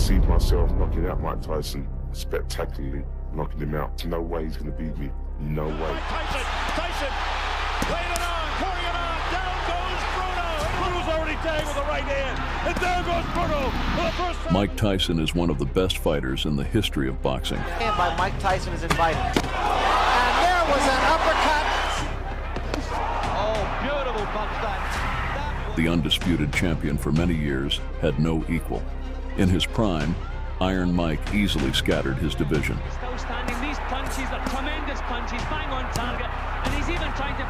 perceived myself knocking out Mike Tyson spectacularly, knocking him out. No way he's going to beat me. No way. Tyson, laying it on, pouring it on. Down goes Bruno. Bruno's already tagged with the right hand. And down goes Bruno for the first time. Mike Tyson is one of the best fighters in the history of boxing. And by Mike Tyson is invited. And there was an uppercut. Oh, beautiful punch that. The undisputed champion for many years had no equal. In his prime, Iron Mike easily scattered his division. Still standing. These punches are tremendous punches, bang on target, and he's even trying to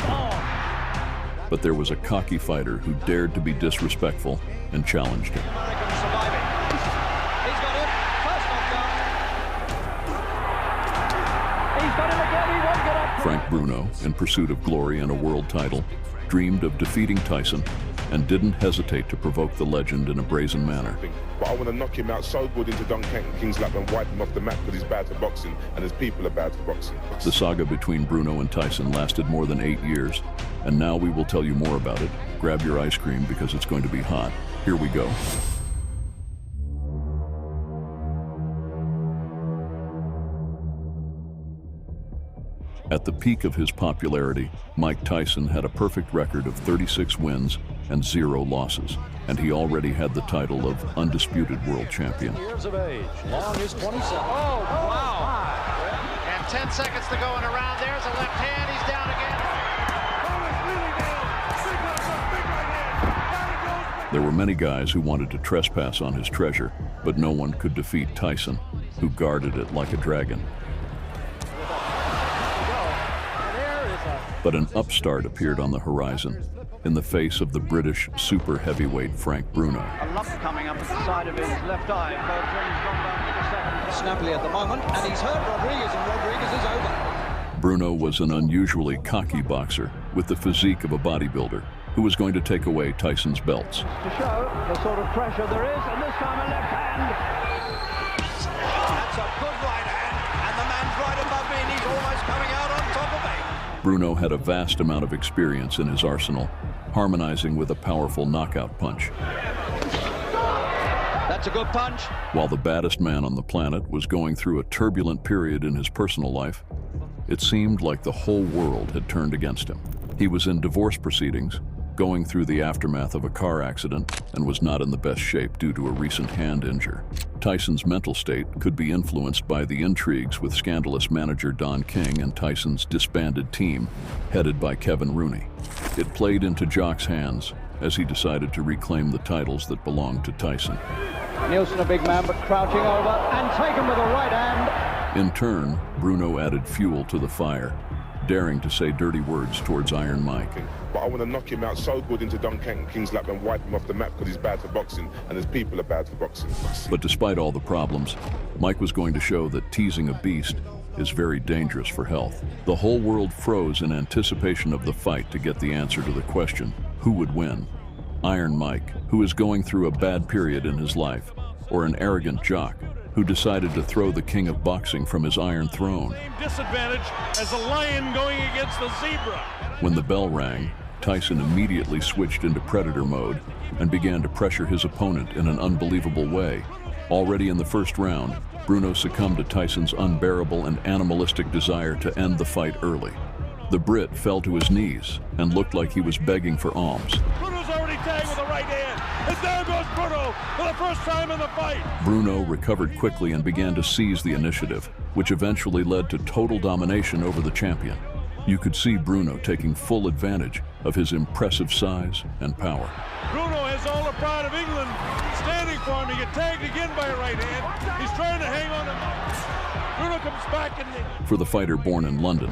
But there was a cocky fighter who dared to be disrespectful and challenged him. American surviving. He's got him. First knockdown. He's got him again. He won't get up. Frank Bruno, in pursuit of glory and a world title, dreamed of defeating Tyson and didn't hesitate to provoke the legend in a brazen manner. But I want to knock him out so good into Don King's lap and wipe him off the mat because he's bad for boxing and his people are bad for boxing. The saga between Bruno and Tyson lasted more than 8 years, and now we will tell you more about it. Grab your ice cream because it's going to be hot. Here we go. At the peak of his popularity, Mike Tyson had a perfect record of 36 wins and 0 losses, and he already had the title of undisputed world champion. Years of age. Long is 27. Oh, wow. And 10 seconds to go in a round. There's a left hand. He's down again. There were many guys who wanted to trespass on his treasure, but no one could defeat Tyson, who guarded it like a dragon. But an upstart appeared on the horizon, in the face of the British super heavyweight Frank Bruno. A lump coming up at the side of his left eye. Both rings gone down to the second. Snappily at the moment, and he's hurt Rodriguez, and Rodriguez is over. Bruno was an unusually cocky boxer with the physique of a bodybuilder who was going to take away Tyson's belts. To show the sort of pressure there is, and this time a left hand. That's a good right hand, and the man's right above me, and he's almost coming out on top of me. Bruno had a vast amount of experience in his arsenal, harmonizing with a powerful knockout punch. That's a good punch. While the baddest man on the planet was going through a turbulent period in his personal life, it seemed like the whole world had turned against him. He was in divorce proceedings, going through the aftermath of a car accident, and was not in the best shape due to a recent hand injury. Tyson's mental state could be influenced by the intrigues with scandalous manager Don King and Tyson's disbanded team, headed by Kevin Rooney. It played into Jock's hands as he decided to reclaim the titles that belonged to Tyson. Nielsen, a big man, but crouching over and taken with a right hand. In turn, Bruno added fuel to the fire, daring to say dirty words towards Iron Mike. But I want to knock him out so good into Don King's lap and wipe him off the mat because he's bad for boxing and his people are bad for boxing. But despite all the problems, Mike was going to show that teasing a beast is very dangerous for health. The whole world froze in anticipation of the fight to get the answer to the question, who would win? Iron Mike, who is going through a bad period in his life, or an arrogant jock who decided to throw the king of boxing from his iron throne. Same disadvantage as a lion going against the zebra. When the bell rang, Tyson immediately switched into predator mode and began to pressure his opponent in an unbelievable way. Already in the first round, Bruno succumbed to Tyson's unbearable and animalistic desire to end the fight early. The Brit fell to his knees and looked like he was begging for alms. Bruno's already tagged with the right hand. And down goes Bruno for the first time in the fight. Bruno recovered quickly and began to seize the initiative, which eventually led to total domination over the champion. You could see Bruno taking full advantage of his impressive size and power. Bruno has all the pride of England standing for him. He get tagged again by a right hand. He's trying to hang on him. Bruno comes back and... For the fighter born in London,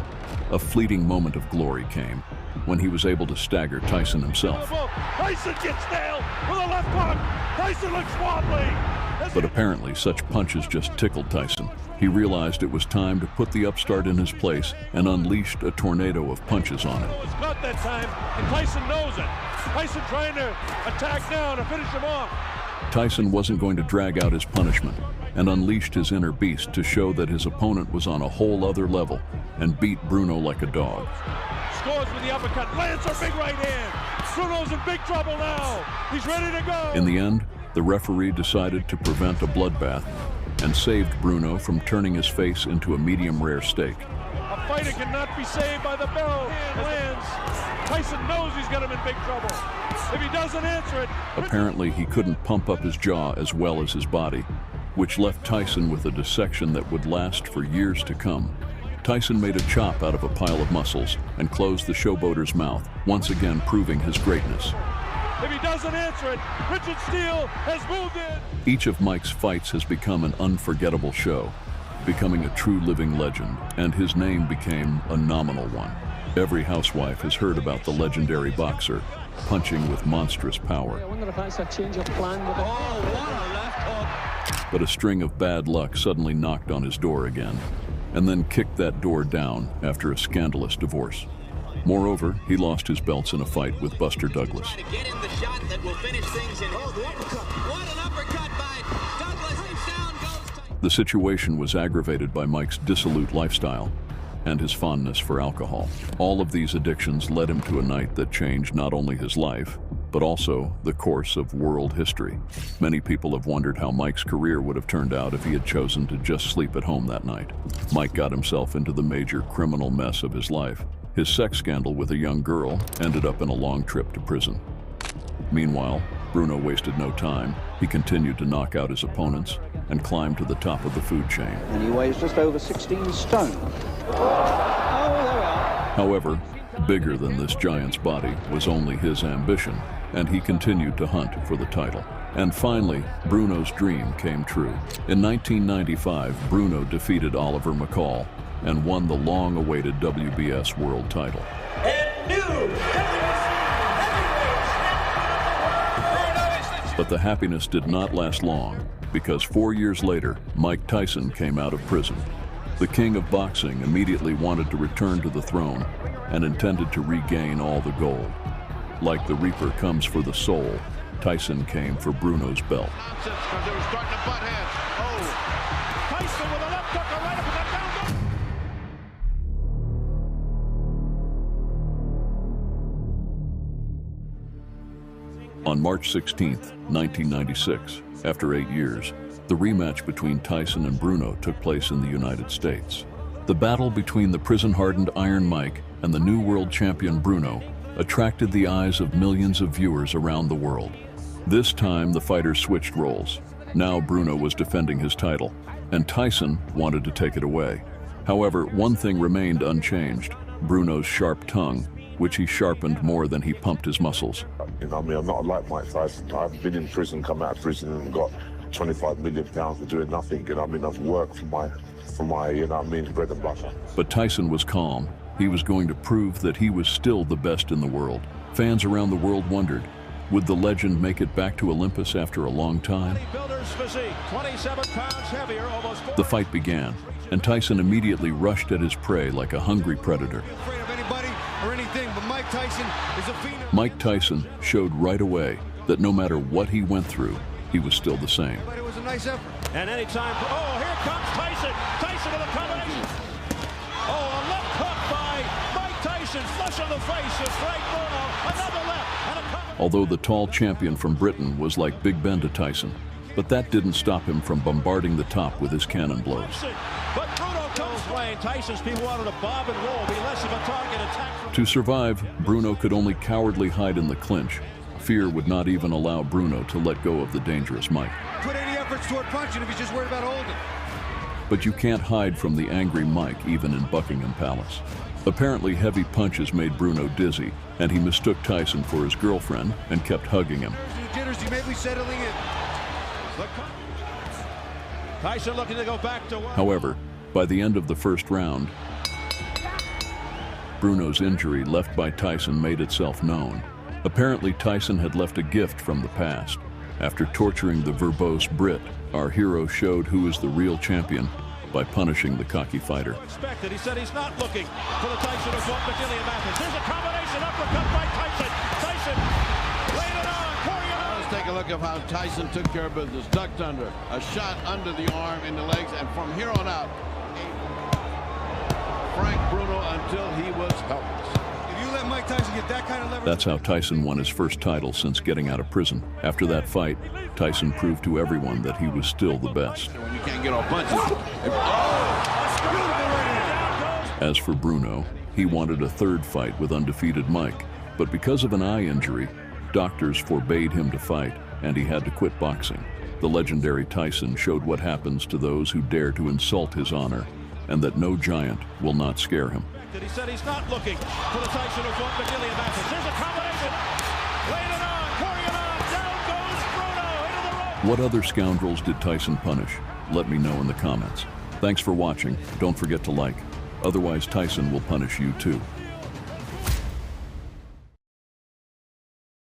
a fleeting moment of glory came when he was able to stagger Tyson himself. Tyson gets nailed with a left hook. Tyson looks wobbly. But apparently such punches just tickled Tyson. He realized it was time to put the upstart in his place and unleashed a tornado of punches on him. It's not that time, and Tyson knows it. Tyson trying to attack now to finish him off. Tyson wasn't going to drag out his punishment and unleashed his inner beast to show that his opponent was on a whole other level and beat Bruno like a dog. Scores with the uppercut, lands a big right hand. Bruno's in big trouble now. He's ready to go. In the end, The referee decided to prevent a bloodbath and saved Bruno from turning his face into a medium-rare steak. A fighter cannot be saved by the bell. Hand lands. Tyson knows he's got him in big trouble. If he doesn't answer it... Apparently, he couldn't pump up his jaw as well as his body, which left Tyson with a dissection that would last for years to come. Tyson made a chop out of a pile of muscles and closed the showboater's mouth, once again proving his greatness. If he doesn't answer it, Richard Steele has moved in. Each of Mike's fights has become an unforgettable show, becoming a true living legend, and his name became a nominal one. Every housewife has heard about the legendary boxer, punching with monstrous power. I wonder if that's a change of plan. Oh, what a left hook. But a string of bad luck suddenly knocked on his door again, and then kicked that door down after a scandalous divorce. Moreover, he lost his belts in a fight with Buster Douglas. To get in the shot that will finish things in. Oh, the uppercut. What an uppercut by Douglas, and down goes Tyson. The situation was aggravated by Mike's dissolute lifestyle and his fondness for alcohol. All of these addictions led him to a night that changed not only his life, but also the course of world history. Many people have wondered how Mike's career would have turned out if he had chosen to just sleep at home that night. Mike got himself into the major criminal mess of his life. His sex scandal with a young girl ended up in a long trip to prison. Meanwhile, Bruno wasted no time. He continued to knock out his opponents and climbed to the top of the food chain. And he weighs just over 16 stone. Oh, there we are. However, bigger than this giant's body was only his ambition, and he continued to hunt for the title. And finally, Bruno's dream came true. In 1995, Bruno defeated Oliver McCall and won the long-awaited WBS world title. And new WBC heavyweight. But the happiness did not last long, because 4 years later, Mike Tyson came out of prison. The king of boxing immediately wanted to return to the throne and intended to regain all the gold. Like the reaper comes for the soul, Tyson came for Bruno's belt. Tyson with a left hook, a right uppercut, down goes. On March 16, 1996, after 8 years, the rematch between Tyson and Bruno took place in the United States. The battle between the prison-hardened Iron Mike and the new world champion Bruno attracted the eyes of millions of viewers around the world. This time, the fighters switched roles. Now Bruno was defending his title, and Tyson wanted to take it away. However, one thing remained unchanged: Bruno's sharp tongue, which he sharpened more than he pumped his muscles. You know what I mean? I'm not like Mike Tyson. I've been in prison, come out of prison and got 25 million pounds for doing nothing. You know what I mean? I've worked for my, you know what I mean, bread and butter. But Tyson was calm. He was going to prove that he was still the best in the world. Fans around the world wondered, would the legend make it back to Olympus after a long time? Bodybuilder's physique, 27 pounds heavier, almost 4. The fight began, and Tyson immediately rushed at his prey like a hungry predator. Afraid of anybody or anything, but Mike Tyson is a phenom. Mike Tyson showed right away that no matter what he went through, he was still the same. But it was a nice effort. And anytime, oh, here comes Tyson. Tyson with a combination. Oh, a left hook by Mike Tyson, flush on the face of Frank Bruno. Another left and a combination. Although the tall champion from Britain was like Big Ben to Tyson, but that didn't stop him from bombarding the top with his cannon blows. But Bruno comes playing. Tyson's people wanted to bob and roll, be less of a target attack. To survive, Bruno could only cowardly hide in the clinch. Fear would not even allow Bruno to let go of the dangerous Mike. Put any efforts toward punching if he's just worried about holding. But you can't hide from the angry Mike even in Buckingham Palace. Apparently, heavy punches made Bruno dizzy, and he mistook Tyson for his girlfriend and kept hugging him. Jitters, he may be settling in. Tyson looking to go back to work. However, by the end of the first round, Bruno's injury left by Tyson made itself known. Apparently, Tyson had left a gift from the past. After torturing the verbose Brit, our hero showed who is the real champion by punishing the cocky fighter. Expected. He said he's not looking for the Tyson of what McGillian Mathis. There's a combination uppercut by Tyson. Tyson laid it on, pouring it on. Let's take a look at how Tyson took care of business. Ducked under, a shot under the arm, in the legs, and from here on out, Frank Bruno until he was helpless. If you let Mike Tyson get that kind of leverage. That's how Tyson won his first title since getting out of prison. After that fight, Tyson proved to everyone that he was still the best. When you can't get off punches. As for Bruno, he wanted a third fight with undefeated Mike, but because of an eye injury, doctors forbade him to fight, and he had to quit boxing. The legendary Tyson showed what happens to those who dare to insult his honor, and that no giant will not scare him. He said he's not looking for the Tyson who fought McGillian Mathis. There's a combination. Laying it on, pouring it on. Down goes Bruno into the rope. What other scoundrels did Tyson punish? Let me know in the comments. Thanks for watching. Don't forget to like. Otherwise, Tyson will punish you too.